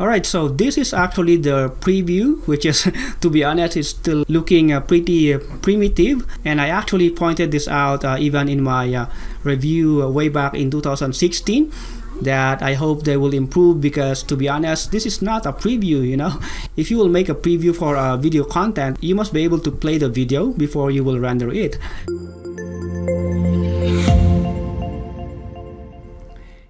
Alright, so this is actually the preview, which is, to be honest, it's still looking pretty primitive. And I actually pointed this out even in my review way back in 2016, that I hope they will improve, because to be honest, this is not a preview, you know. If you will make a preview for video content, you must be able to play the video before you will render it.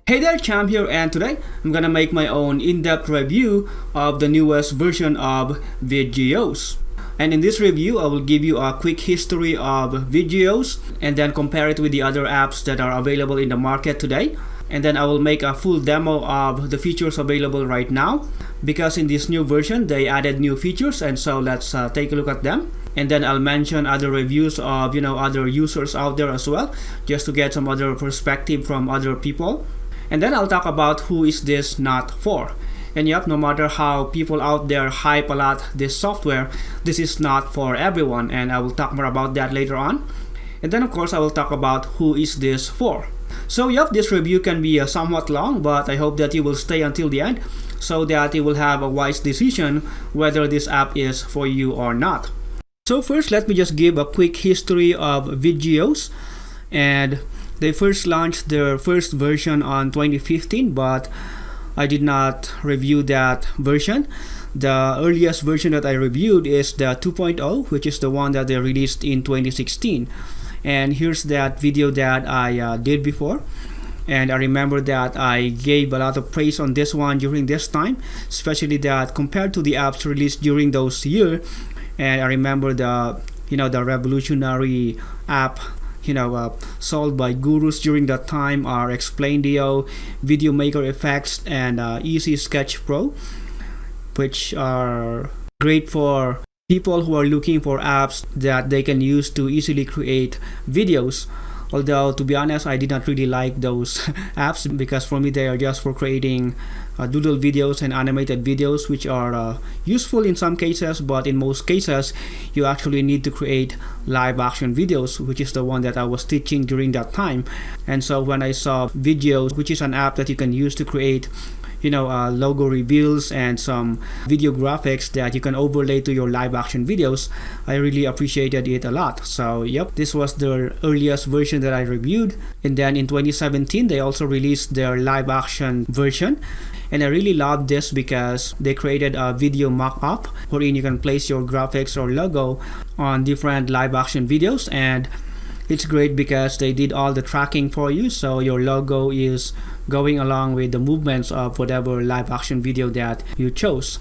Hey there, Champ here, and today I'm gonna make my own in-depth review of the newest version of Viddyoze. And in this review, I will give you a quick history of Viddyoze and then compare it with the other apps that are available in the market today. And then I will make a full demo of the features available right now, because in this new version they added new features, and so let's take a look at them. And then I'll mention other reviews of other users out there as well, just to get some other perspective from other people. And then I'll talk about who is this not for. And yep, no matter how people out there hype a lot this software, this is not for everyone, and I will talk more about that later on. And then of course I will talk about who is this for. So yep, this review can be somewhat long, but I hope that you will stay until the end so that you will have a wise decision whether this app is for you or not. So first, let me just give a quick history of Viddyoze. And they first launched their first version on 2015, but I did not review that version. The earliest version that I reviewed is the 2.0, which is the one that they released in 2016. And here's that video that I did before. And I remember that I gave a lot of praise on this one during this time, especially that compared to the apps released during those years. And I remember the the revolutionary app sold by gurus during that time are Explaindio, Video Maker Effects, and Easy Sketch Pro, which are great for people who are looking for apps that they can use to easily create videos. Although, to be honest, I did not really like those apps, because for me they are just for creating doodle videos and animated videos, which are useful in some cases, but in most cases you actually need to create live action videos, which is the one that I was teaching during that time. And so when I saw Viddyoze, which is an app that you can use to create logo reveals and some video graphics that you can overlay to your live action videos, I really appreciated it a lot. So yep, this was the earliest version that I reviewed. And then in 2017 they also released their live action version, and I really loved this because they created a video mock-up wherein you can place your graphics or logo on different live action videos. And it's great because they did all the tracking for you, so your logo is going along with the movements of whatever live action video that you chose.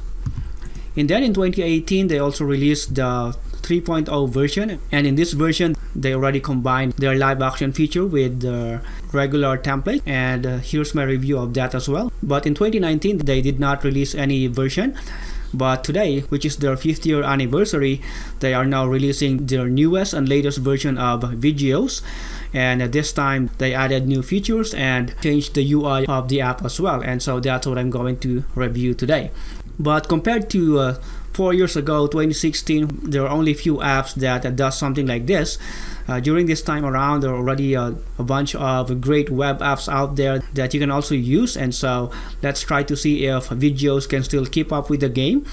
And then in 2018 they also released the 3.0 version, and in this version they already combined their live action feature with the regular template, and here's my review of that as well. But in 2019 they did not release any version, but today, which is their 5th year anniversary, they are now releasing their newest and latest version of Viddyoze. And this time they added new features and changed the UI of the app as well, and so that's what I'm going to review today. But compared to 4 years ago, 2016, there are only few apps that does something like this. During this time around, there are already a bunch of great web apps out there that you can also use, and so let's try to see if Viddyoze can still keep up with the game,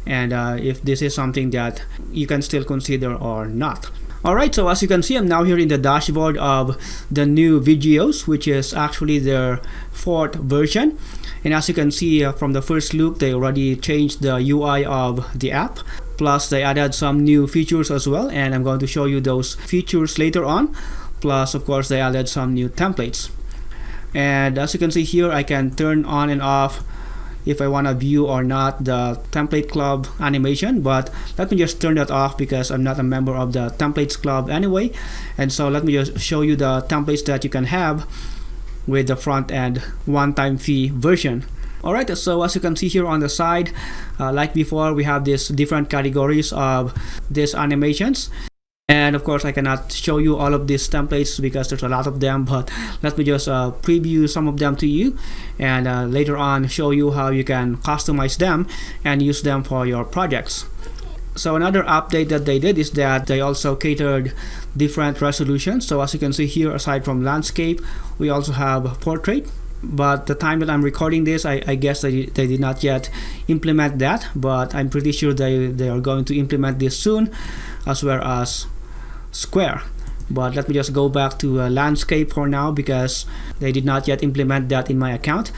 and if this is something that you can still consider or not. Alright, so as you can see, I'm now here in the dashboard of the new Viddyoze, which is actually their 4th version. And as you can see from the first look, they already changed the UI of the app. Plus, they added some new features as well, and I'm going to show you those features later on. Plus, of course, they added some new templates. And as you can see here, I can turn on and off if I want to view or not the template club animation, but let me just turn that off because I'm not a member of the templates club anyway. And so let me just show you the templates that you can have with the front end one-time fee version. Alright, so as you can see here on the side, like before, we have these different categories of these animations. And of course I cannot show you all of these templates because there's a lot of them, but let me just preview some of them to you, and later on show you how you can customize them and use them for your projects. So another update that they did is that they also catered different resolutions. So as you can see here, aside from landscape, we also have portrait, but the time that I'm recording this, I guess they did not yet implement that, but I'm pretty sure they are going to implement this soon, as well as square. But let me just go back to landscape for now, because they did not yet implement that in my account.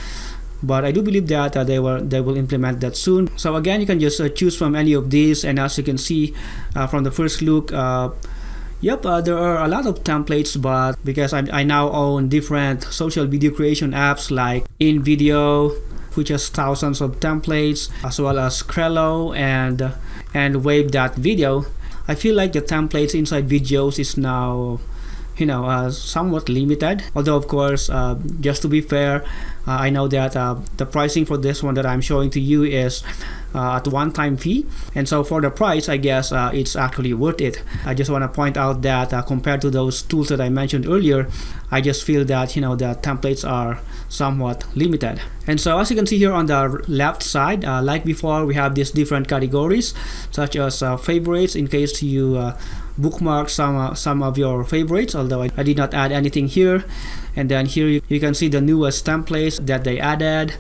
But I do believe that they will implement that soon. So again, you can just choose from any of these, and as you can see from the first look, there are a lot of templates, but because I now own different social video creation apps like InVideo, which has thousands of templates, as well as Crello and Wave.video, I feel like the templates inside Viddyoze is now somewhat limited. Although of course, just to be fair, I know that the pricing for this one that I'm showing to you is at one-time fee, and so for the price, I guess it's actually worth it. I just want to point out that compared to those tools that I mentioned earlier, I just feel that the templates are somewhat limited. And so as you can see here on the left side, like before, we have these different categories such as favorites, in case you bookmark some of your favorites, although I did not add anything here. And then here you can see the newest templates that they added,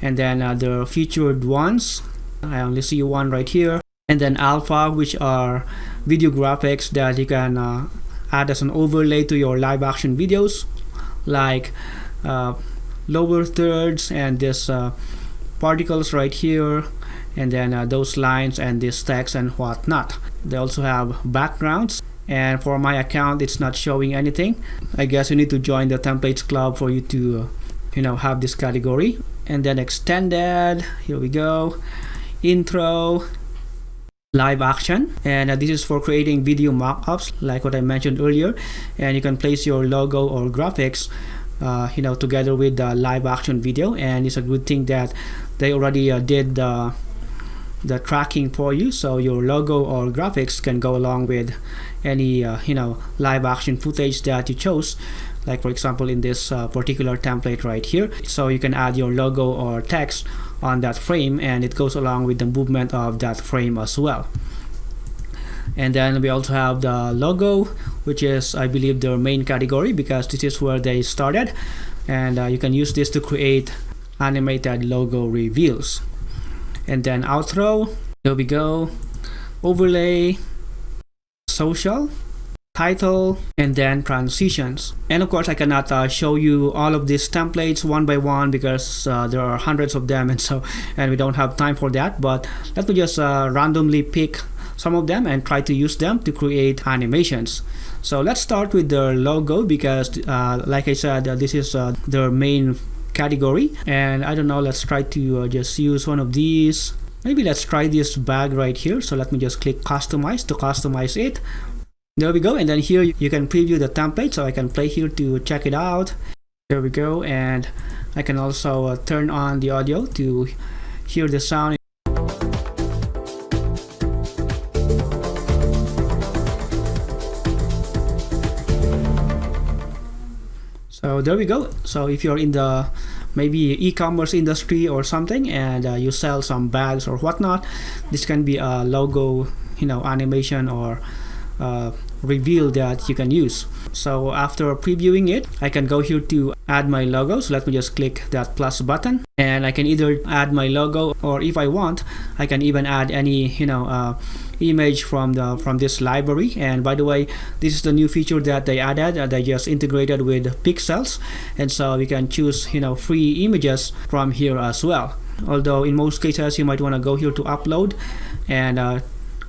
and then the featured ones. I only see one right here. And then alpha, which are video graphics that you can add as an overlay to your live action videos, like lower thirds and this particles right here, and then those lines and this text and whatnot. They also have backgrounds, and for my account it's not showing anything. I guess you need to join the templates club for you to have this category. And then extended, here we go, intro, live action, and this is for creating video mock-ups like what I mentioned earlier, and you can place your logo or graphics together with the live action video. And it's a good thing that they already did the tracking for you, so your logo or graphics can go along with any live action footage that you chose, like for example in this particular template right here. So you can add your logo or text on that frame, and it goes along with the movement of that frame as well. And then we also have the logo, which is, I believe, their main category, because this is where they started, and you can use this to create animated logo reveals. And then outro, there we go, overlay, social, title, and then transitions. And of course, I cannot show you all of these templates one by one, because there are hundreds of them, and we don't have time for that. But let me just randomly pick some of them and try to use them to create animations. So let's start with their logo, because like I said, this is their main category. And I don't know, let's try to just use one of these. Maybe let's try this bag right here. So let me just click customize to customize it. There we go. And then here you can preview the template, so I can play here to check it out. There we go. And I can also turn on the audio to hear the sound. So there we go. So if you're in the maybe e-commerce industry or something, and you sell some bags or whatnot, this can be a logo animation or reveal that you can use. So after previewing it, I can go here to add my logo. So let me just click that plus button, and I can either add my logo, or if I want, I can even add any image from this library. And by the way, this is the new feature that they added. They just integrated with pixels, and so we can choose free images from here as well. Although in most cases you might want to go here to upload and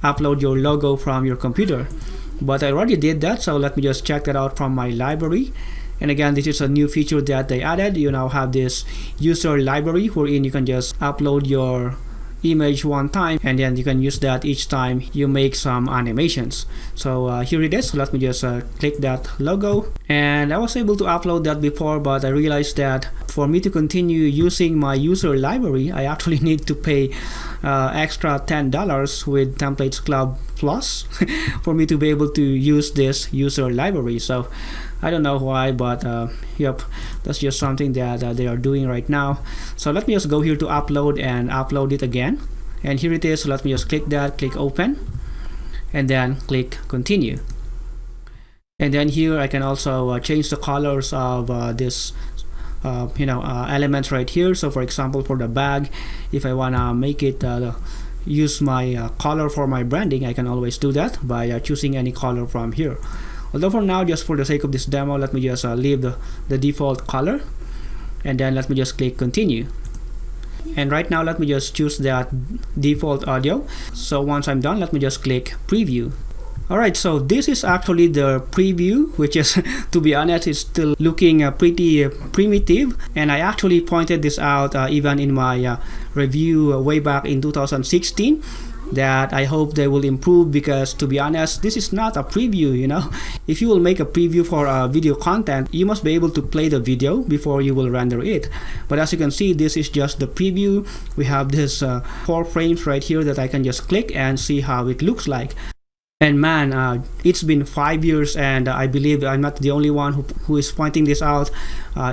upload your logo from your computer, but I already did that. So let me just check that out from my library. And again, this is a new feature that they added. You now have this user library wherein you can just upload your image one time, and then you can use that each time you make some animations. So here it is. So let me just click that logo, and I was able to upload that before, but I realized that for me to continue using my user library, I actually need to pay extra $10 with Templates Club Plus for me to be able to use this user library. So I don't know why, but yep, that's just something that they are doing right now. So let me just go here to upload and upload it again. And here it is. So let me just click that, click open, and then click continue. And then here I can also change the colors of this elements right here. So for example, for the bag, if I wanna make it use my color for my branding, I can always do that by choosing any color from here. Although for now, just for the sake of this demo, let me just leave the default color, and then let me just click continue. And right now, let me just choose that default audio. So once I'm done, let me just click preview. Alright, so this is actually the preview, which is, to be honest, it's still looking pretty primitive. And I actually pointed this out even in my review way back in 2016, that I hope they will improve, because to be honest, this is not a preview, you know. If you will make a preview for video content, you must be able to play the video before you will render it. But as you can see, this is just the preview. We have this 4 frames right here that I can just click and see how it looks like. And man, it's been 5 years, and I believe I'm not the only one who is pointing this out.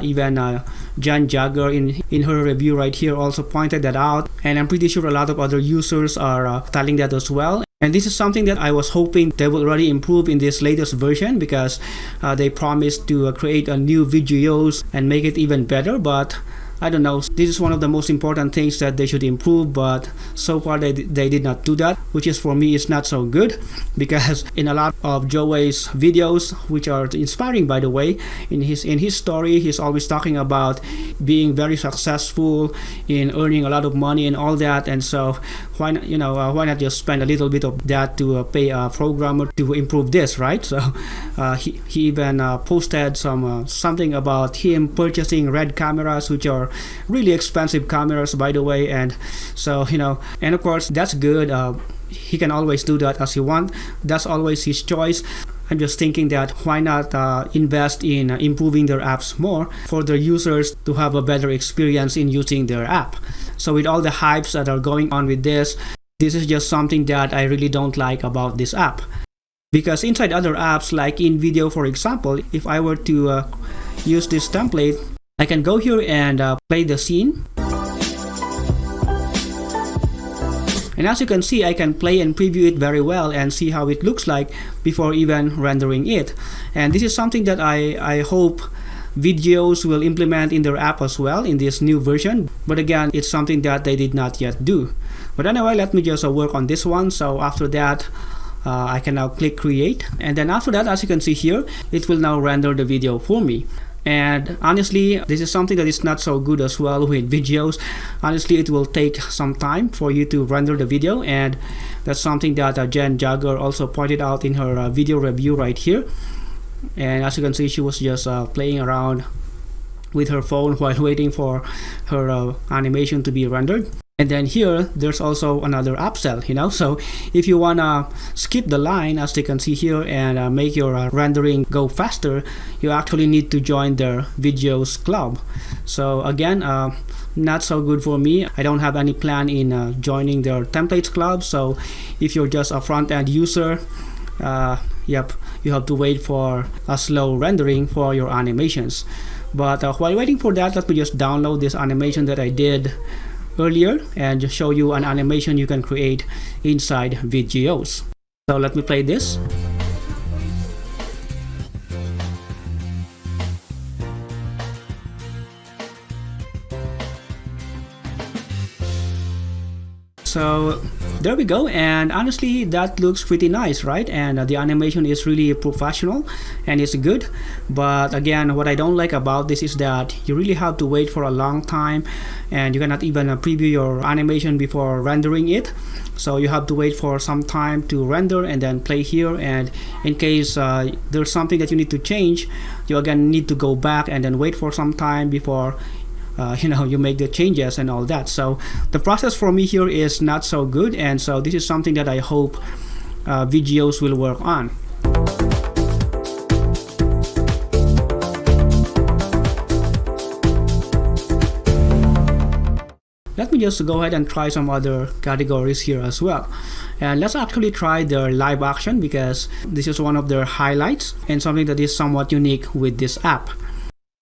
Even Jen Jagger in her review right here also pointed that out. And I'm pretty sure a lot of other users are telling that as well. And this is something that I was hoping they will already improve in this latest version, because they promised to create a new Viddyoze and make it even better. But I don't know, this is one of the most important things that they should improve, but so far they did not do that, which is, for me, is not so good, because in a lot of Joey's videos, which are inspiring by the way, in his story, he's always talking about being very successful in earning a lot of money and all that. And so why not just spend a little bit of that to pay a programmer to improve this, right? So he even posted something about him purchasing red cameras, which are really expensive cameras, by the way. And so, and of course, that's good. He can always do that as he wants. That's always his choice. I'm just thinking that why not invest in improving their apps more for their users to have a better experience in using their app. So with all the hypes that are going on with this is just something that I really don't like about this app. Because inside other apps, like in Video, for example, if I were to use this template, I can go here and play the scene. And as you can see, I can play and preview it very well and see how it looks like before even rendering it. And this is something that I hope Viddyoze will implement in their app as well in this new version. But again, it's something that they did not yet do. But anyway, let me just work on this one. So after that, I can now click create. And then after that, as you can see here, it will now render the video for me. And honestly, this is something that is not so good as well with Viddyoze. Honestly, it will take some time for you to render the video, and that's something that Jen Jagger also pointed out in her video review right here. And as you can see, she was just playing around with her phone while waiting for her animation to be rendered. And then here, there's also another upsell, so if you wanna skip the line, as you can see here, and make your rendering go faster, you actually need to join their Viddyoze club. So again, not so good for me. I don't have any plan in joining their templates club. So if you're just a front-end user, yep, you have to wait for a slow rendering for your animations. But while waiting for that, let me just download this animation that I did earlier and just show you an animation you can create inside Viddyoze. So let me play this. So there we go, and honestly that looks pretty nice, right? And the animation is really professional and it's good. But again, what I don't like about this is that you really have to wait for a long time, and you cannot even preview your animation before rendering it. So you have to wait for some time to render and then play here, and in case there's something that you need to change, you again need to go back and then wait for some time before you make the changes and all that. So the process for me here is not so good, and so this is something that I hope Viddyoze will work on. Let me just go ahead and try some other categories here as well. And let's actually try their live action, because this is one of their highlights and something that is somewhat unique with this app.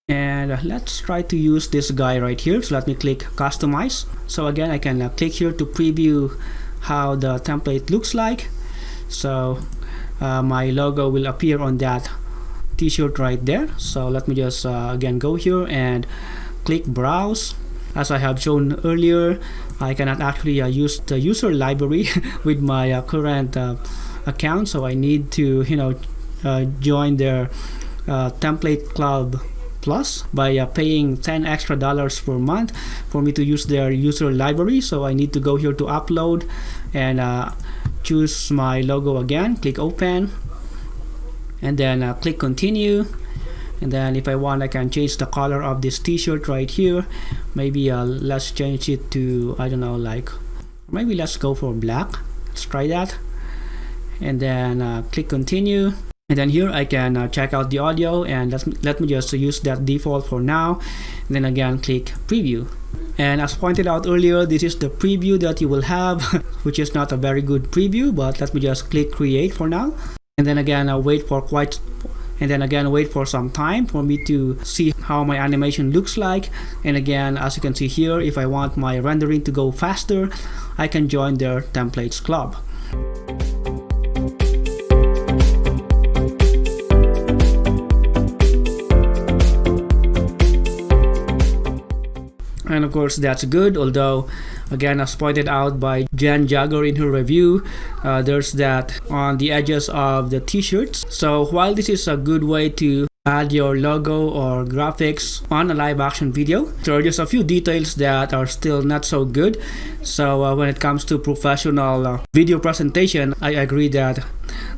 And let's try to use this guy right here. So let me click customize. So again, I can click here to preview how the template looks like. So my logo will appear on that t-shirt right there. So let me just again go here and click browse. As I have shown earlier, I cannot actually use the user library with my current account, so I need to join their template club plus by paying $10 extra per month for me to use their user library. So I need to go here to upload and choose my logo again, click open, and then click continue. And then if I want, I can change the color of this t-shirt right here. Maybe let's change it to, I don't know, like maybe let's go for black. Let's try that. And then click continue. And then here I can check out the audio, and let me just use that default for now. And then again click preview. And as pointed out earlier, this is the preview that you will have, which is not a very good preview, but let me just click create for now. And then again wait for some time for me to see how my animation looks like. And again, as you can see here, if I want my rendering to go faster, I can join their templates club. And of course that's good, although again, as pointed out by Jen Jagger in her review, there's that on the edges of the t-shirts. So while this is a good way to add your logo or graphics on a live action video, there are just a few details that are still not so good. So when it comes to professional video presentation, I agree that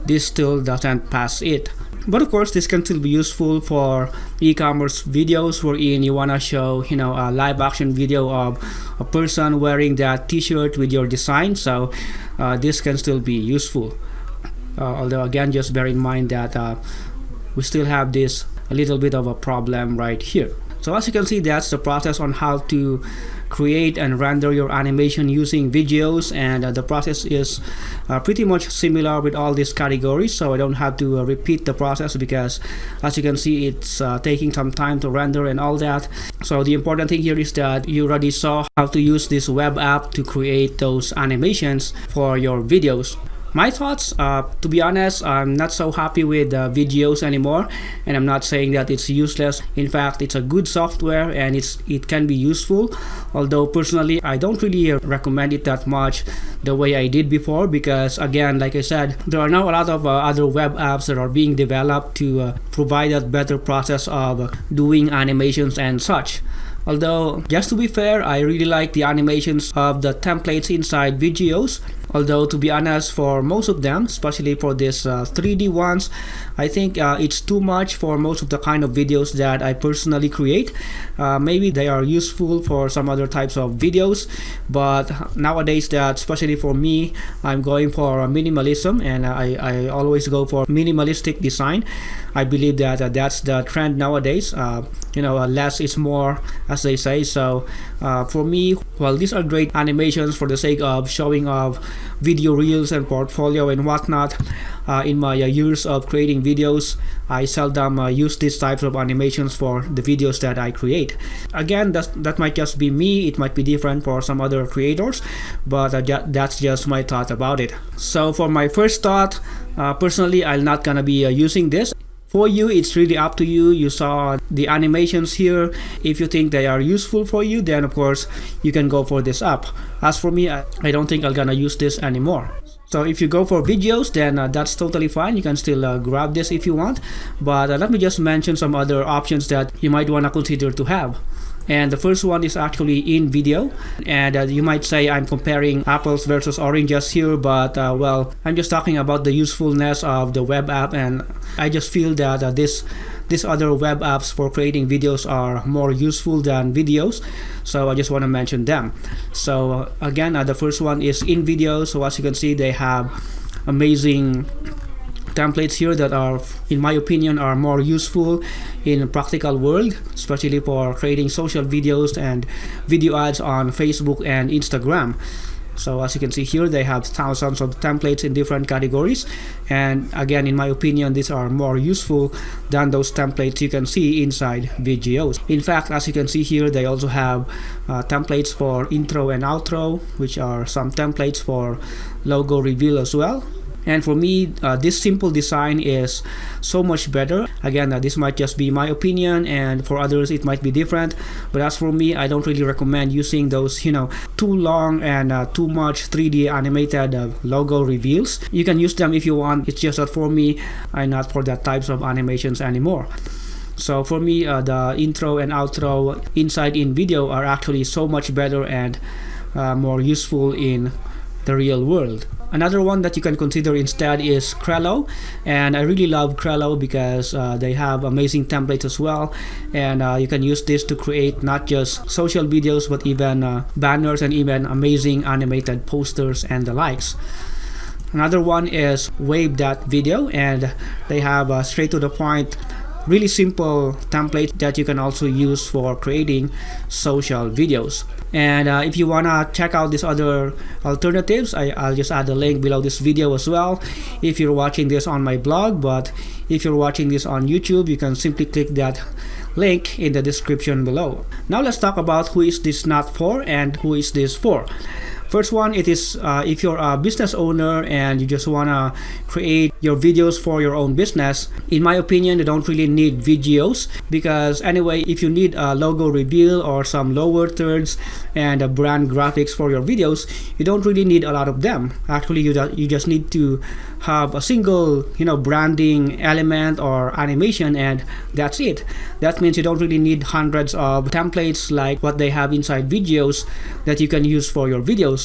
this still doesn't pass it. But of course, this can still be useful for e-commerce videos wherein you want to show, a live action video of a person wearing that t-shirt with your design. So this can still be useful. Although again, just bear in mind that we still have this a little bit of a problem right here. So as you can see, that's the process on how to create and render your animation using Viddyoze, and the process is pretty much similar with all these categories, so I don't have to repeat the process because as you can see, it's taking some time to render and all that. So the important thing here is that you already saw how to use this web app to create those animations for your videos. My thoughts, to be honest, I'm not so happy with Viddyoze anymore, and I'm not saying that it's useless. In fact, it's a good software and it can be useful, although personally I don't really recommend it that much the way I did before, because again, like I said, there are now a lot of other web apps that are being developed to provide a better process of doing animations and such. Although, just to be fair, I really like the animations of the templates inside Viddyoze. Although, to be honest, for most of them, especially for these 3D ones, I think it's too much for most of the kind of videos that I personally create. Maybe they are useful for some other types of videos, but nowadays, that especially for me, I'm going for minimalism, and I always go for minimalistic design. I believe that that's the trend nowadays. Less is more, as they say. So for me, while these are great animations for the sake of showing off video reels and portfolio and whatnot, in my years of creating videos, I seldom use these types of animations for the videos that I create. Again, that might just be me. It might be different for some other creators, but that's just my thought about it. So for my first thought, personally, I'm not gonna be using this. For you, it's really up to you. You saw the animations here. If you think they are useful for you, then of course you can go for this app. As for me, I don't think I'm gonna use this anymore. So if you go for Viddyoze, then that's totally fine. You can still grab this if you want. But let me just mention some other options that you might want to consider to have. And the first one is actually in video, and you might say I'm comparing apples versus oranges here, but well, I'm just talking about the usefulness of the web app, and I just feel that these other web apps for creating videos are more useful than Viddyoze, so I just want to mention them. So again, the first one is in video. So as you can see, they have amazing templates here that are, in my opinion, are more useful in a practical world, especially for creating social videos and video ads on Facebook and Instagram. So as you can see here, they have thousands of templates in different categories, and again, in my opinion, these are more useful than those templates you can see inside Viddyoze. In fact, as you can see here, they also have templates for intro and outro, which are some templates for logo reveal as well. And for me, this simple design is so much better. Again, this might just be my opinion, and for others it might be different. But as for me, I don't really recommend using those, too long and too much 3D animated logo reveals. You can use them if you want. It's just that for me, I'm not for that types of animations anymore. So for me, the intro and outro inside in video are actually so much better and more useful in the real world. Another one that you can consider instead is Crello, and I really love Crello because they have amazing templates as well, and you can use this to create not just social videos but even banners and even amazing animated posters and the likes. Another one is Wave.video, and they have a straight to the point, really simple template that you can also use for creating social videos. And if you wanna check out these other alternatives, I'll just add a link below this video as well if you're watching this on my blog. But if you're watching this on YouTube, you can simply click that link in the description below. Now let's talk about who is this not for and who is this for. First one, it is if you're a business owner and you just wanna create your videos for your own business. In my opinion, you don't really need Viddyoze, because anyway, if you need a logo reveal or some lower thirds and a brand graphics for your videos, you don't really need a lot of them. Actually, you just need to have a single branding element or animation, and that's it. That means you don't really need hundreds of templates like what they have inside Viddyoze that you can use for your videos.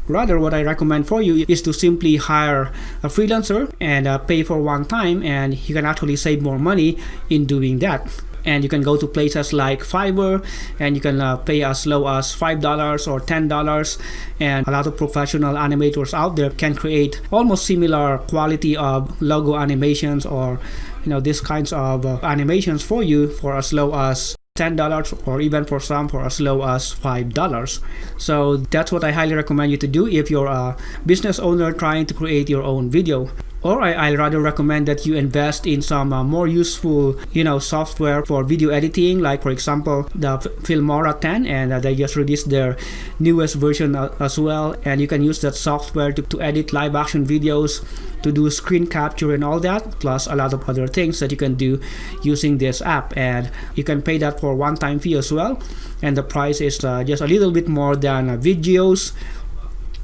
Rather, what I recommend for you is to simply hire a freelancer and pay for one time, and you can actually save more money in doing that. And you can go to places like Fiverr, and you can pay as low as $5 or $10, and a lot of professional animators out there can create almost similar quality of logo animations or these kinds of animations for you for as low as $10, or even for some for as low as $5. So that's what I highly recommend you to do if you're a business owner trying to create your own video. Or I'd rather recommend that you invest in some more useful, software for video editing, like for example the Filmora 10, and they just released their newest version as well. And you can use that software to edit live action videos, to do screen capture and all that, plus a lot of other things that you can do using this app. And you can pay that for one-time fee as well. And the price is just a little bit more than Viddyoze,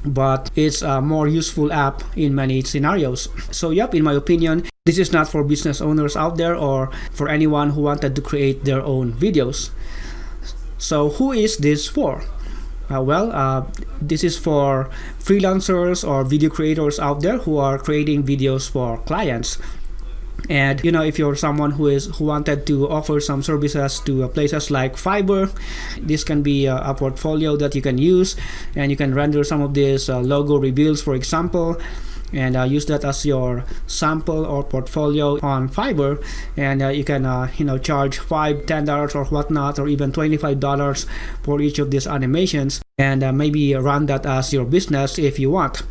but it's a more useful app in many scenarios. So yep, in my opinion, this is not for business owners out there or for anyone who wanted to create their own videos. So who is this for? This is for freelancers or video creators out there who are creating videos for clients. And if you're someone who wanted to offer some services to places like Fiverr, this can be a portfolio that you can use, and you can render some of these logo reveals, for example, and use that as your sample or portfolio on Fiverr. And you can charge $5, $10 or whatnot, or even $25 for each of these animations, and maybe run that as your business if you want.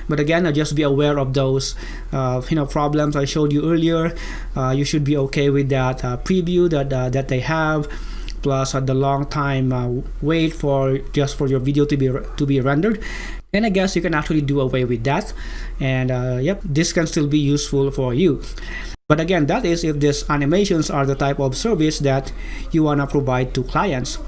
But again, just be aware of those problems I showed you earlier. You should be okay with that preview that they have, plus the long time wait for your video to be rendered. And I guess you can actually do away with that. And yep, this can still be useful for you. But again, that is if these animations are the type of service that you wanna provide to clients.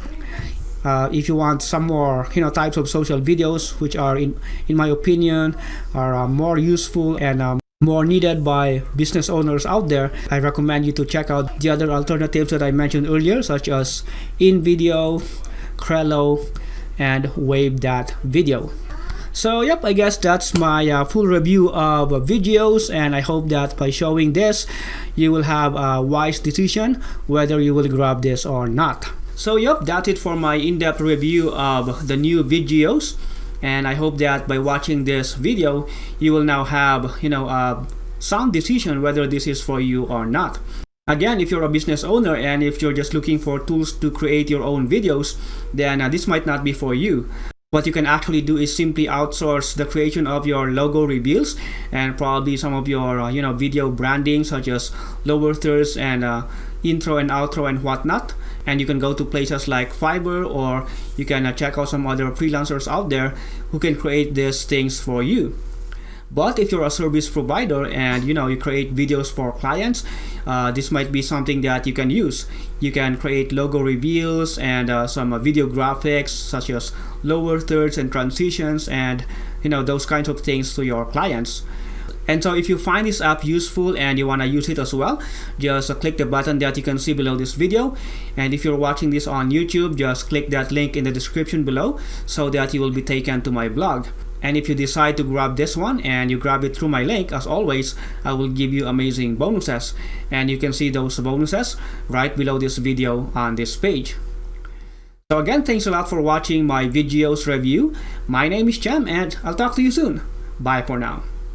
If you want some more types of social videos, which are in my opinion are more useful and more needed by business owners out there, I recommend you to check out the other alternatives that I mentioned earlier, such as InVideo, Crello, and Wave.video. So yep, I guess that's my full review of Viddyoze, and I hope that by showing this you will have a wise decision whether you will grab this or not. So yep, that's it for my in-depth review of the new Viddyoze, and I hope that by watching this video you will now have a sound decision whether this is for you or not. Again, if you're a business owner and if you're just looking for tools to create your own videos, then this might not be for you. What you can actually do is simply outsource the creation of your logo reveals and probably some of your video branding, such as lower thirds and intro and outro and whatnot. And you can go to places like Fiverr, or you can check out some other freelancers out there who can create these things for you. But if you're a service provider and you create videos for clients, this might be something that you can use. You can create logo reveals and some video graphics such as lower thirds and transitions and those kinds of things to your clients. And so if you find this app useful and you want to use it as well, just click the button that you can see below this video. And if you're watching this on YouTube, just click that link in the description below so that you will be taken to my blog. And if you decide to grab this one and you grab it through my link, as always, I will give you amazing bonuses. And you can see those bonuses right below this video on this page. So again, thanks a lot for watching my Viddyoze review. My name is Chem and I'll talk to you soon. Bye for now.